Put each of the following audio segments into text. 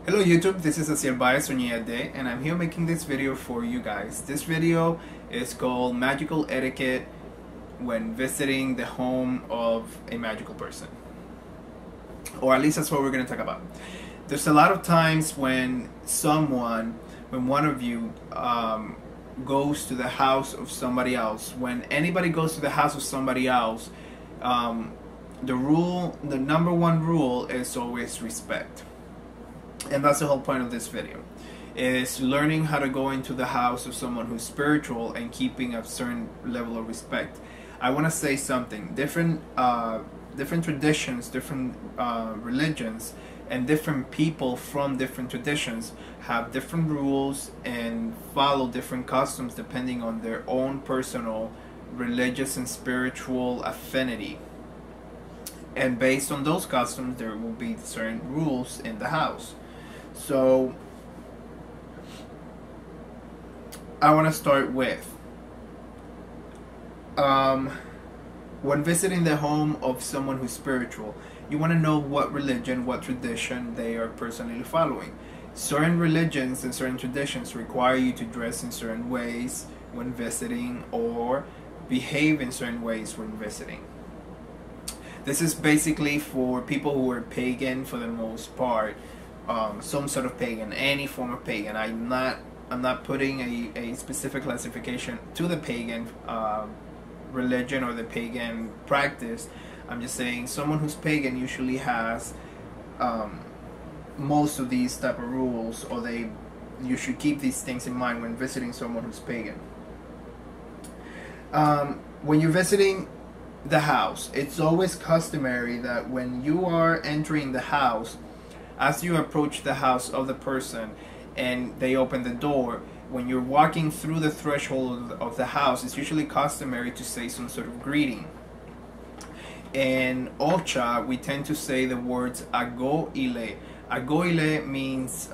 Hello YouTube, this is Asiel Baez Day, and I'm here making this video for you guys. This video is called Magical Etiquette when visiting the home of a magical person. Or at least that's what we're going to talk about. There's a lot of times when one of you goes to the house of somebody else, when anybody goes to the house of somebody else, the number one rule is always respect. And that's the whole point of this video, is learning how to go into the house of someone who's spiritual and keeping a certain level of respect. I want to say something. Different traditions, different religions, and different people from different traditions have different rules and follow different customs depending on their own personal religious and spiritual affinity. And based on those customs, there will be certain rules in the house. So I want to start with when visiting the home of someone who's spiritual, you want to know what religion, what tradition they are personally following. Certain religions and certain traditions require you to dress in certain ways when visiting or behave in certain ways when visiting. This is basically for people who are pagan for the most part. Some sort of pagan, any form of pagan. I'm not putting a specific classification to the pagan religion or the pagan practice. I'm just saying someone who's pagan usually has most of these type of rules, or you should keep these things in mind when visiting someone who's pagan. When you're visiting the house, it's always customary that when you are entering the house, as you approach the house of the person and they open the door, when you're walking through the threshold of the house, it's usually customary to say some sort of greeting. In Ocha, we tend to say the words Ago Ile. Ago Ile means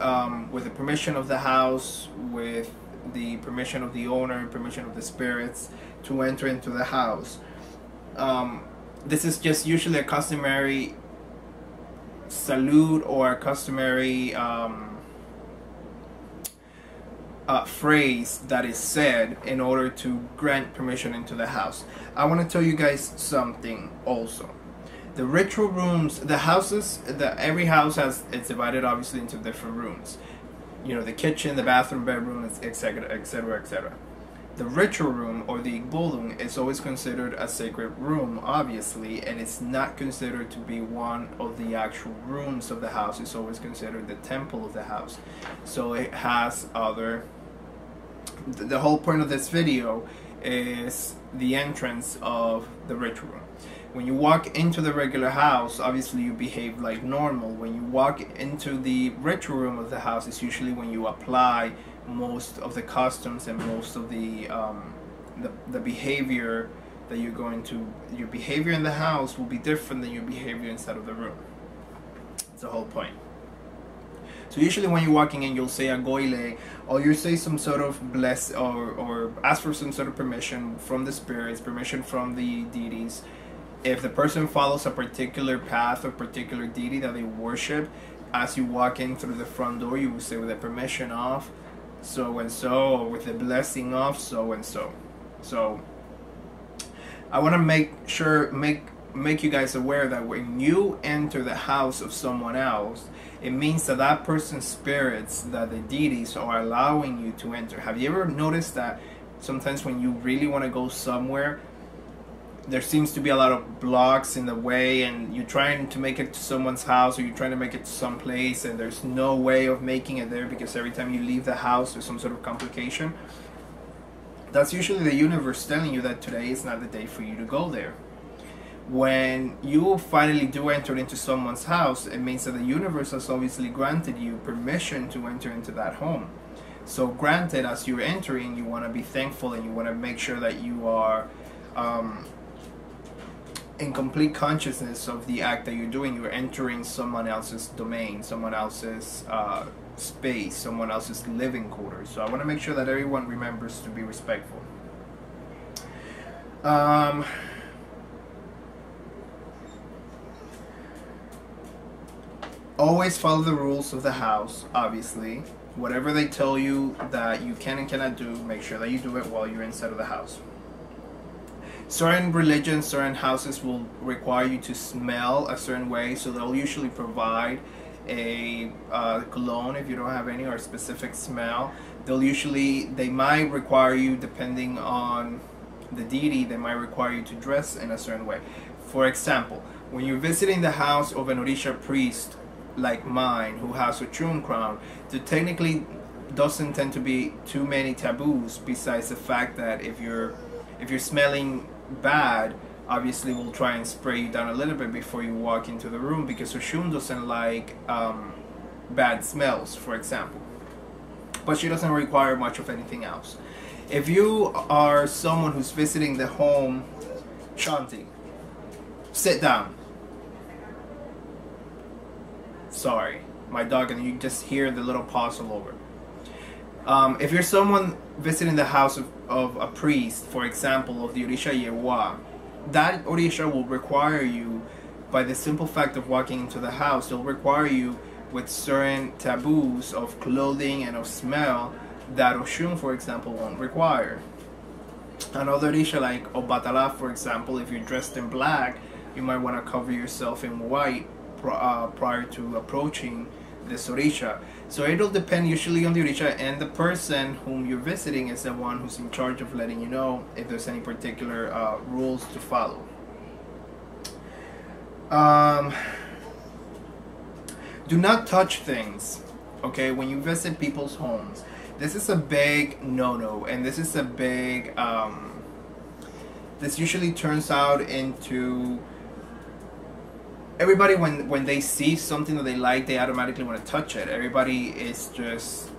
with the permission of the house, with the permission of the owner, and permission of the spirits to enter into the house. This is just usually a customary salute or a customary phrase that is said in order to grant permission into the house. I want to tell you guys something also. The ritual rooms, the houses, every house it's divided obviously into different rooms. You know, the kitchen, the bathroom, bedroom, etc., etc., etc. The ritual room, or the Igbodung, is always considered a sacred room, obviously, and it's not considered to be one of the actual rooms of the house. It's always considered the temple of the house. So it has other... The whole point of this video is the entrance of the ritual room. When you walk into the regular house, obviously you behave like normal. When you walk into the ritual room of the house, it's usually when you apply most of the customs and most of the behavior that you're going to. Your behavior in the house will be different than your behavior inside of the room. That's the whole point. So usually when you're walking in, you'll say Agoile, or you say some sort of bless, or ask for some sort of permission from the spirits, permission from the deities. If the person follows a particular path or particular deity that they worship, as you walk in through the front door, you will say with the permission of so and so, or with the blessing of so and so. So I want to make you guys aware that when you enter the house of someone else, it means that that person's spirits, that the deities are allowing you to enter. Have you ever noticed that sometimes when you really want to go somewhere, there seems to be a lot of blocks in the way, and you're trying to make it to someone's house, or you're trying to make it to some place, and there's no way of making it there because every time you leave the house there's some sort of complication? That's usually the universe telling you that today is not the day for you to go there. When you finally do enter into someone's house, it means that the universe has obviously granted you permission to enter into that home. So granted, as you're entering, you want to be thankful, and you want to make sure that you are in complete consciousness of the act that you're doing. You're entering someone else's domain, someone else's space, someone else's living quarters. So I want to make sure that everyone remembers to be respectful. Always follow the rules of the house, obviously. Whatever they tell you that you can and cannot do, make sure that you do it while you're inside of the house. Certain religions, certain houses will require you to smell a certain way, so they'll usually provide a cologne if you don't have any, or a specific smell. They might require you, depending on the deity, they might require you to dress in a certain way. For example, when you're visiting the house of an Orisha priest like mine, who has a Ochun crown, there technically doesn't tend to be too many taboos, besides the fact that if you're smelling bad, obviously we'll try and spray you down a little bit before you walk into the room, because Oshun doesn't like bad smells, for example. But she doesn't require much of anything else. If you are someone who's visiting the home, Shanti, sit down. Sorry, my dog, and you just hear the little paws all over. If you're someone visiting the house of a priest, for example, of the Orisha Yewa, that Orisha will require you, by the simple fact of walking into the house, they'll require you with certain taboos of clothing and of smell that Oshun, for example, won't require. Another Orisha like Obatala, for example, if you're dressed in black, you might want to cover yourself in white prior to approaching this Orisha. So it'll depend usually on the Orisha, and the person whom you're visiting is the one who's in charge of letting you know if there's any particular rules to follow. Do not touch things, okay, when you visit people's homes. This is a big no-no, and this is a big, this usually turns out into everybody, when they see something that they like, they automatically want to touch it. Everybody is just,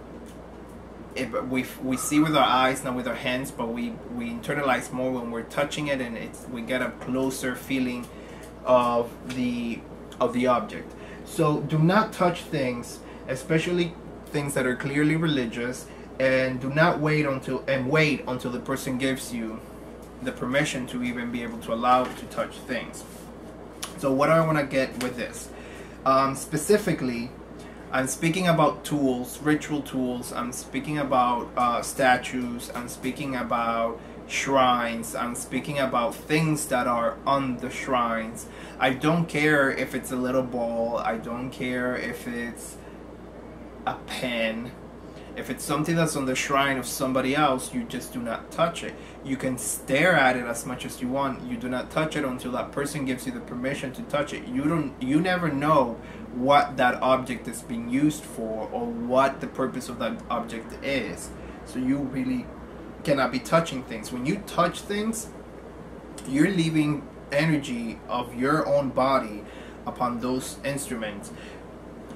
we see with our eyes, not with our hands, but we internalize more when we're touching it, and we get a closer feeling of the object. So do not touch things, especially things that are clearly religious, and do not wait until the person gives you the permission to even be able to allow to touch things. So what do I want to get with this? Specifically, I'm speaking about tools, ritual tools. I'm speaking about statues. I'm speaking about shrines. I'm speaking about things that are on the shrines. I don't care if it's a little ball. I don't care if it's a pen. If it's something that's on the shrine of somebody else, you just do not touch it. You can stare at it as much as you want. You do not touch it until that person gives you the permission to touch it. You never know what that object is being used for, or what the purpose of that object is. So you really cannot be touching things. When you touch things, you're leaving energy of your own body upon those instruments.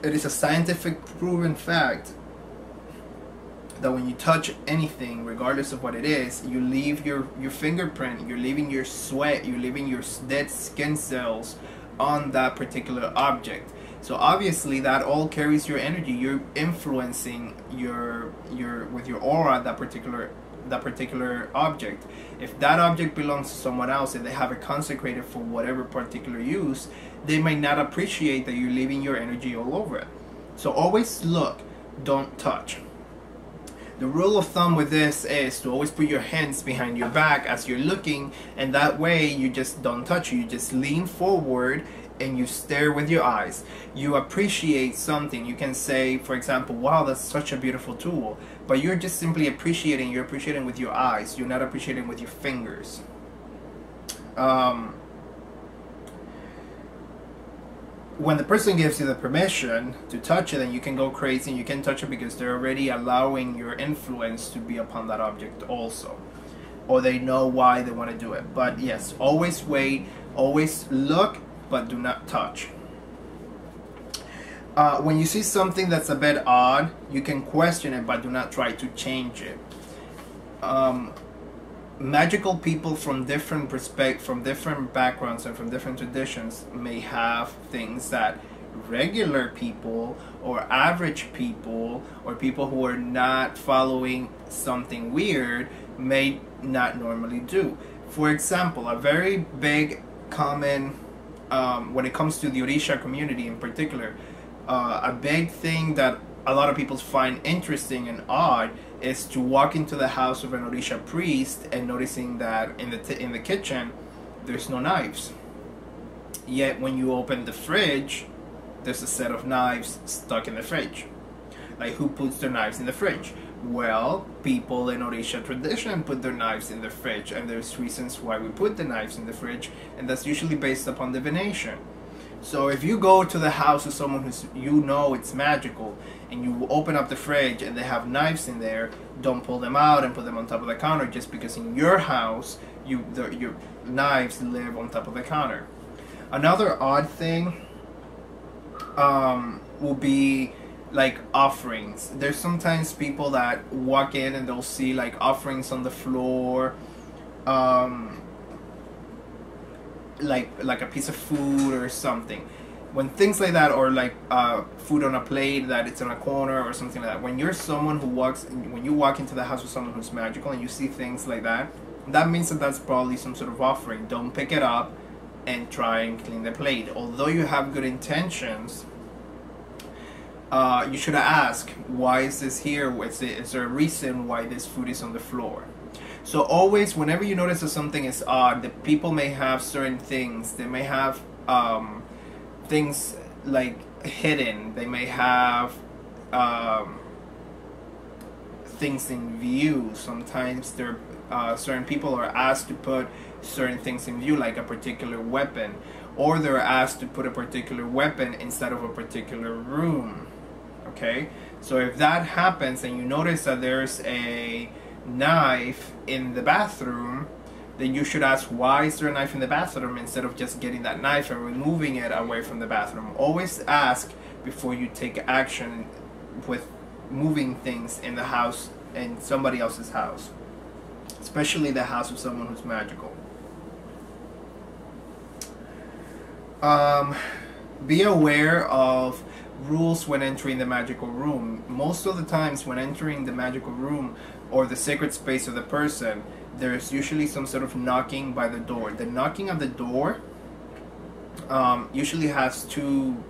It is a scientific proven fact that when you touch anything, regardless of what it is, you leave your fingerprint, you're leaving your sweat, you're leaving your dead skin cells on that particular object. So obviously that all carries your energy. You're influencing with your aura that particular object. If that object belongs to someone else and they have it consecrated for whatever particular use, they might not appreciate that you're leaving your energy all over it. So always look, don't touch. The rule of thumb with this is to always put your hands behind your back as you're looking, and that way you just don't touch. You just lean forward and you stare with your eyes. You appreciate something. You can say, for example, wow, that's such a beautiful tool, but you're just simply appreciating. You're appreciating with your eyes. You're not appreciating with your fingers. When the person gives you the permission to touch it, then you can go crazy and you can touch it, because they're already allowing your influence to be upon that object also, or they know why they want to do it. But yes, always wait, always look, but do not touch. When you see something that's a bit odd, you can question it, but do not try to change it. Magical people from different backgrounds and from different traditions may have things that regular people or average people or people who are not following something weird may not normally do. For example, a very big common when it comes to the Orisha community in particular, A big thing that a lot of people find interesting and odd is to walk into the house of an Orisha priest and noticing that in the kitchen there's no knives. Yet when you open the fridge, there's a set of knives stuck in the fridge. Like, who puts their knives in the fridge? Well, people in Orisha tradition put their knives in the fridge, and there's reasons why we put the knives in the fridge, and that's usually based upon divination. So if you go to the house of someone who's, you know, it's magical, and you open up the fridge and they have knives in there, don't pull them out and put them on top of the counter just because in your house your knives live on top of the counter. Another odd thing will be like offerings. There's sometimes people that walk in and they'll see like offerings on the floor, like a piece of food or something. When things like that, or like food on a plate that it's in a corner or something like that. When you walk into the house with someone who's magical and you see things like that, that means that that's probably some sort of offering. Don't pick it up and try and clean the plate. Although you have good intentions, you should ask, why is this here? Is there a reason why this food is on the floor? So always, whenever you notice that something is odd, the people may have certain things. They may have things like hidden. They may have things in view. Sometimes certain people are asked to put certain things in view, like a particular weapon, or they're asked to put a particular weapon inside of a particular room. Okay, so if that happens and you notice that there's a knife in the bathroom, then you should ask, why is there a knife in the bathroom, instead of just getting that knife and removing it away from the bathroom. Always ask before you take action with moving things in the house, in somebody else's house, especially the house of someone who's magical. Be aware of rules when entering the magical room. Most of the times when entering the magical room or the sacred space of the person, there's usually some sort of knocking by the door. The knocking of the door usually has two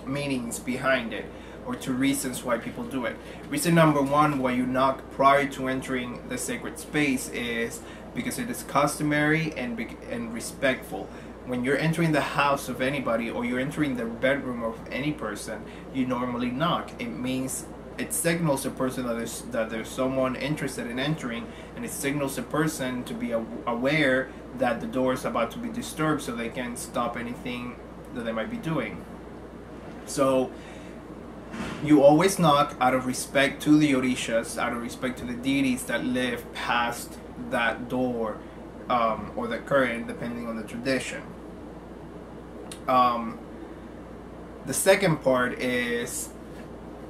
meanings behind it, or two reasons why people do it. Reason number one why you knock prior to entering the sacred space is because it is customary and respectful. When you're entering the house of anybody, or you're entering the bedroom of any person, you normally knock. It means, it signals a person that there's someone interested in entering, and it signals a person to be aware that the door is about to be disturbed, so they can stop anything that they might be doing. So you always knock out of respect to the Orishas, out of respect to the deities that live past that door, or the curtain, depending on the tradition. The second part is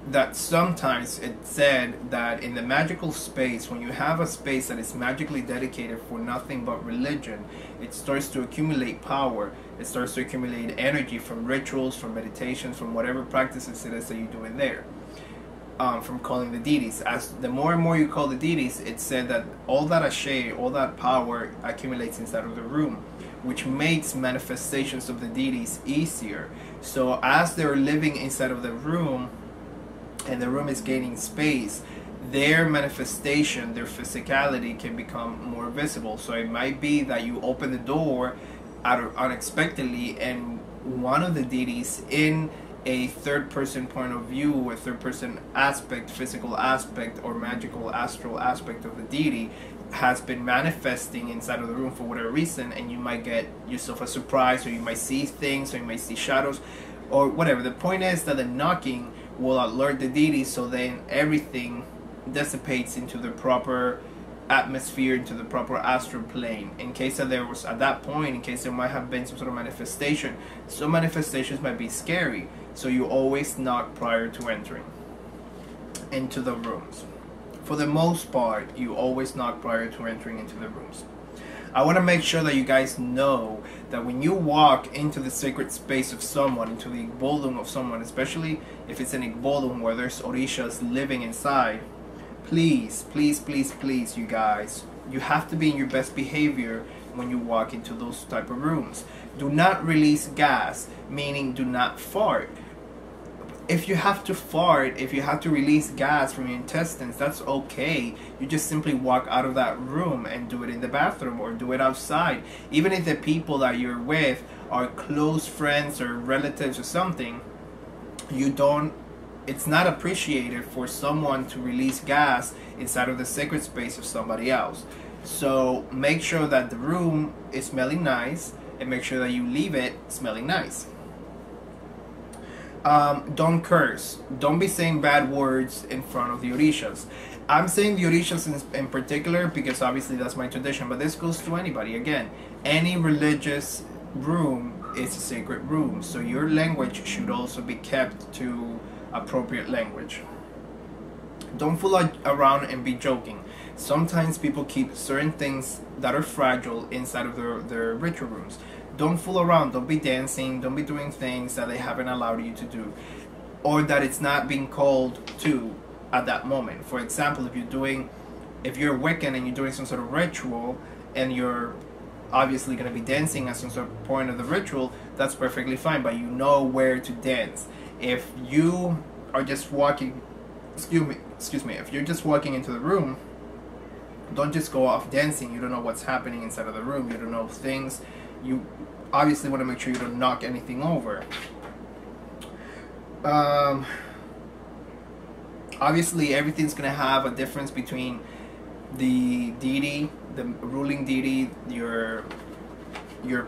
that sometimes it's said that in the magical space, when you have a space that is magically dedicated for nothing but religion, it starts to accumulate power. It starts to accumulate energy from rituals, from meditations, from whatever practices it is that you're doing there. From calling the deities. As the more and more you call the deities, it's said that all that ashe, all that power accumulates inside of the room, which makes manifestations of the deities easier. So as they're living inside of the room, and the room is gaining space, their manifestation, their physicality can become more visible. So it might be that you open the door unexpectedly, and one of the deities in a third person point of view, a third person aspect, physical aspect, or magical astral aspect of the deity has been manifesting inside of the room for whatever reason, and you might get yourself a surprise, or you might see things, or you might see shadows, or whatever. The point is that the knocking will alert the deity, so then everything dissipates into the proper atmosphere, into the proper astral plane. In case that there was, at that point, in case there might have been some sort of manifestation, some manifestations might be scary, so you always knock prior to entering into the rooms. For the most part, you always knock prior to entering into the rooms. I want to make sure that you guys know that when you walk into the sacred space of someone, into the Igbolum of someone, especially if it's an Igbolum where there's Orishas living inside, please, please, please, please, you guys, you have to be in your best behavior when you walk into those type of rooms. Do not release gas, meaning do not fart. If you have to fart, if you have to release gas from your intestines, that's okay. You just simply walk out of that room and do it in the bathroom or do it outside. Even if the people that you're with are close friends or relatives or something, it's not appreciated for someone to release gas inside of the sacred space of somebody else. So make sure that the room is smelling nice and make sure that you leave it smelling nice. Don't curse. Don't be saying bad words in front of the Orishas. I'm saying the Orishas in particular because obviously that's my tradition, but this goes to anybody. Again, any religious room is a sacred room, so your language should also be kept to appropriate language. Don't fool around and be joking. Sometimes people keep certain things that are fragile inside of their ritual rooms. Don't fool around. Don't be dancing. Don't be doing things that they haven't allowed you to do, or that it's not being called to at that moment. For example, if you're Wiccan and you're doing some sort of ritual and you're obviously going to be dancing at some sort of point of the ritual, that's perfectly fine, but you know where to dance. If you are just walking, excuse me, if you're just walking into the room, don't just go off dancing. You don't know what's happening inside of the room. You don't know things. You obviously want to make sure you don't knock anything over. Obviously, everything's going to have a difference between the deity, the ruling deity, your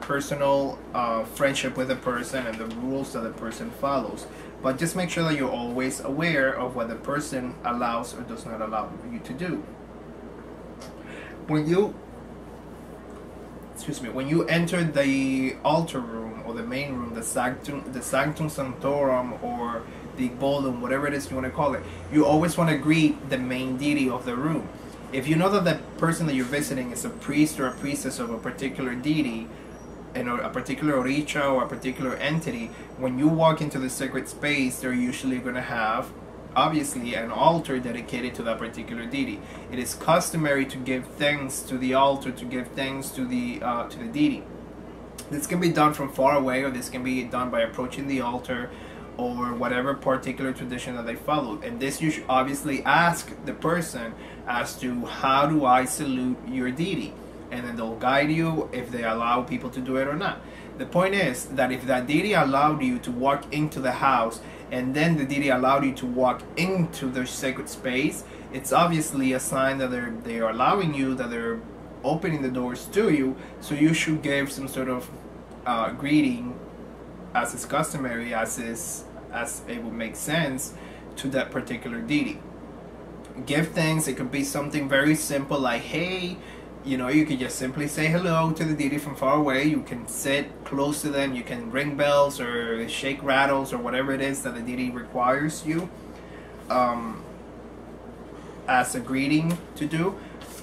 personal friendship with a person, and the rules that the person follows. But just make sure that you're always aware of what the person allows or does not allow you to do. When you enter the altar room or the main room, the sanctum sanctorum or the ballroom, whatever it is you want to call it, you always want to greet the main deity of the room. If you know that the person that you're visiting is a priest or a priestess of a particular deity, and a particular Orisha or a particular entity, when you walk into the sacred space, they're usually going to have, obviously, an altar dedicated to that particular deity. It is customary to give thanks to the altar, to give thanks to the deity. This can be done from far away, or this can be done by approaching the altar, or whatever particular tradition that they follow. And this you should obviously ask the person as to, how do I salute your deity? And then they'll guide you if they allow people to do it or not. The point is that if that deity allowed you to walk into the house, and then the deity allowed you to walk into their sacred space, it's obviously a sign that they are allowing you, that they're opening the doors to you. So you should give some sort of greeting, as is customary, as it would make sense, to that particular deity. Give thanks. It could be something very simple like, hey, you can just simply say hello to the deity from far away. You can sit close to them. You can ring bells or shake rattles or whatever it is that the deity requires you as a greeting to do.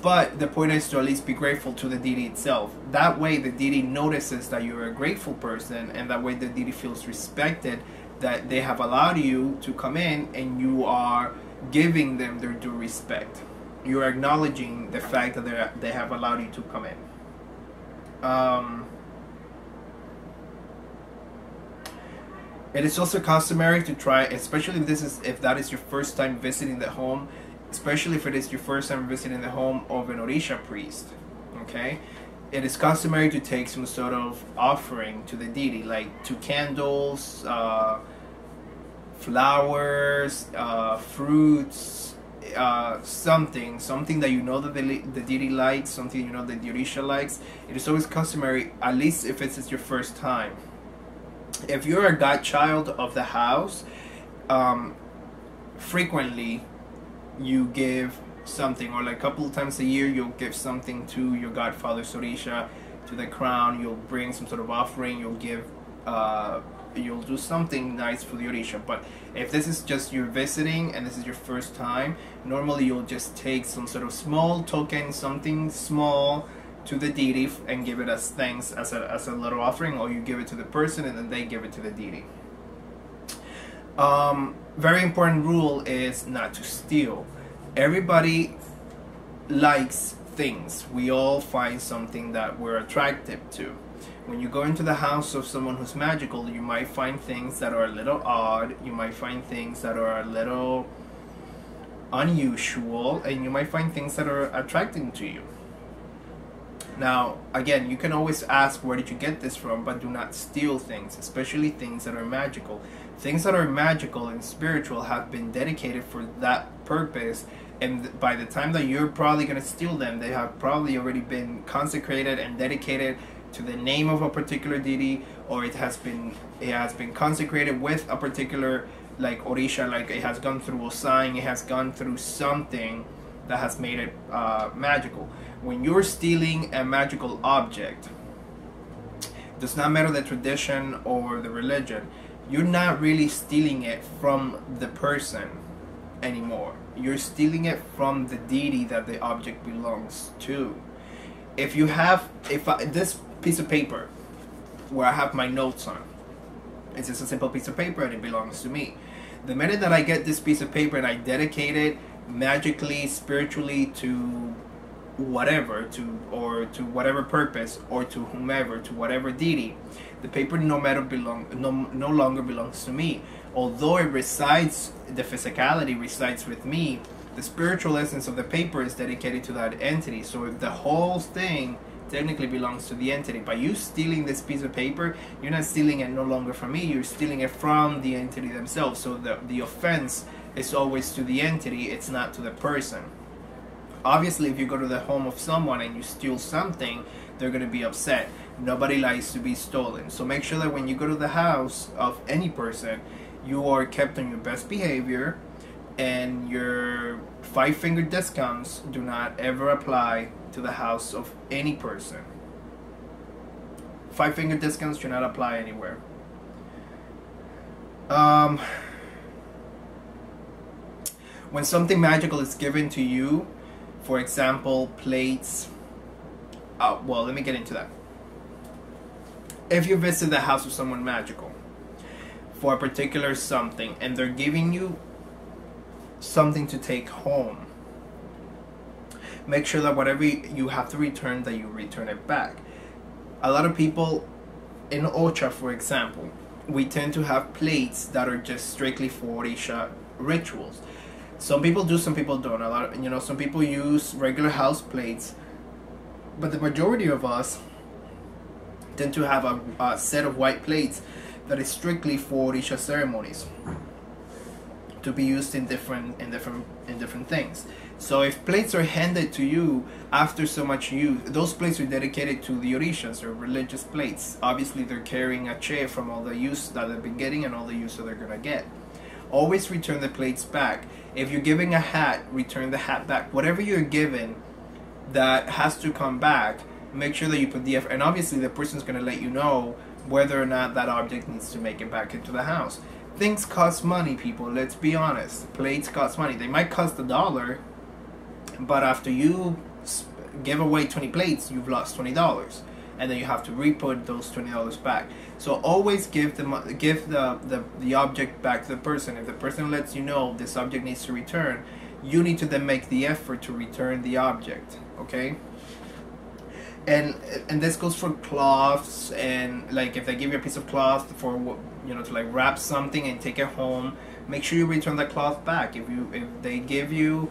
But the point is to at least be grateful to the deity itself. That way the deity notices that you're a grateful person, and that way the deity feels respected, that they have allowed you to come in and you are giving them their due respect. You're acknowledging the fact that they have allowed you to come in. It is also customary to try, especially if that is your first time visiting the home, especially if it is your first time visiting the home of an Orisha priest. Okay, it is customary to take some sort of offering to the deity, like 2 candles, flowers, fruits. Something that you know that the deity likes, something you know that the Orisha likes. It is always customary, at least if it's your first time. If you're a godchild of the house, frequently you give something, or like a couple of times a year you'll give something to your godfather's Orisha, to the crown. You'll bring some sort of offering. You'll give you'll do something nice for the Orisha. But if this is just you're visiting and this is your first time, normally you'll just take some sort of small token, something small, to the deity and give it as thanks, as a little offering, or you give it to the person and then they give it to the deity. Very important rule is not to steal. Everybody likes things. We all find something that we're attracted to. When you go into the house of someone who's magical, you might find things that are a little odd, you might find things that are a little unusual, and you might find things that are attracting to you. Now, again, you can always ask, where did you get this from? But do not steal things, especially things that are magical. Things that are magical and spiritual have been dedicated for that purpose, and by the time that you're probably going to steal them, they have probably already been consecrated and dedicated to the name of a particular deity, or it has been consecrated with a particular, like, orisha, like it has gone through a sign, it has gone through something that has made it magical. When you're stealing a magical object, it does not matter the tradition or the religion, you're not really stealing it from the person anymore. You're stealing it from the deity that the object belongs to. If you have, this piece of paper where I have my notes on, it's just a simple piece of paper and it belongs to me. The minute that I get this piece of paper and I dedicate it magically, spiritually to whatever, to whatever purpose, or to whomever, to whatever deity, the paper no longer belongs to me. Although it resides, the physicality resides with me, the spiritual essence of the paper is dedicated to that entity. So the whole thing technically belongs to the entity. By you stealing this piece of paper, you're not stealing it no longer from me, you're stealing it from the entity themselves. So the offense is always to the entity, it's not to the person. Obviously, if you go to the home of someone and you steal something, they're going to be upset. Nobody likes to be stolen. So make sure that when you go to the house of any person, you are kept on your best behavior, and your 5-finger discounts do not ever apply to the house of any person. 5-finger discounts do not apply anywhere. When something magical is given to you, for example, plates. Well, let me get into that. If you visit the house of someone magical for a particular something, and they're giving you something to take home, make sure that whatever you have to return, that you return it back. A lot of people in Ocha, for example, we tend to have plates that are just strictly for Orisha rituals. Some people do, some people don't. Some people use regular house plates, but the majority of us tend to have a set of white plates that is strictly for Orisha ceremonies, to be used in different things. So if plates are handed to you after so much use, those plates are dedicated to the Orishas, or religious plates. Obviously, they're carrying a che from all the use that they've been getting and all the use that they're gonna get. Always return the plates back. If you're giving a hat, return the hat back. Whatever you're given that has to come back, make sure that you put the effort. And obviously, the person's gonna let you know whether or not that object needs to make it back into the house. Things cost money, people. Let's be honest. Plates cost money. They might cost $1, but after you give away 20 plates, you've lost $20, and then you have to re-put those $20 back. So always give the object back to the person. If the person lets you know this object needs to return, you need to then make the effort to return the object. Okay. And this goes for cloths, and like if they give you a piece of cloth for to like wrap something and take it home, make sure you return the cloth back. If they give you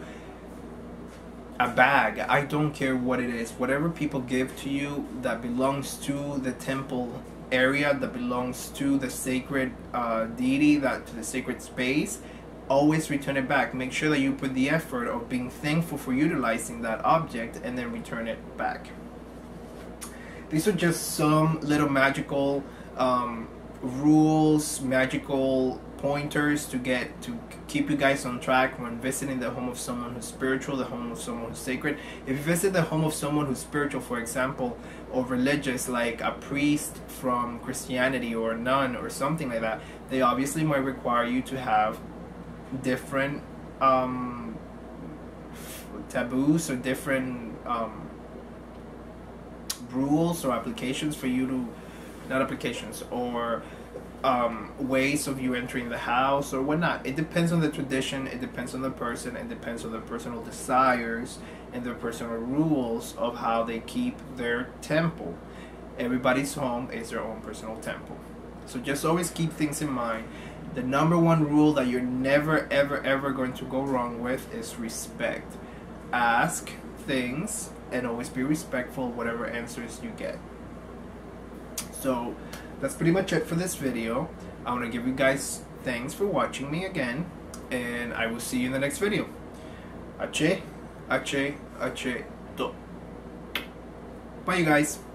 a bag, I don't care what it is, whatever people give to you that belongs to the temple area, that belongs to the sacred deity, to the sacred space, always return it back. Make sure that you put the effort of being thankful for utilizing that object, and then return it back. These are just some little magical rules, magical pointers to keep you guys on track when visiting the home of someone who's spiritual, the home of someone who's sacred. If you visit the home of someone who's spiritual, for example, or religious, like a priest from Christianity or a nun or something like that, they obviously might require you to have different taboos or different rules or applications for you to, not applications, or ways of you entering the house or whatnot. It depends on the tradition, it depends on the person, it depends on their personal desires and their personal rules of how they keep their temple. Everybody's home is their own personal temple. So just always keep things in mind. The number one rule that you're never ever ever going to go wrong with is respect. Ask things and always be respectful whatever answers you get. So that's pretty much it for this video. I want to give you guys thanks for watching me again, and I will see you in the next video. Ache, ache, ache, do. Bye you guys.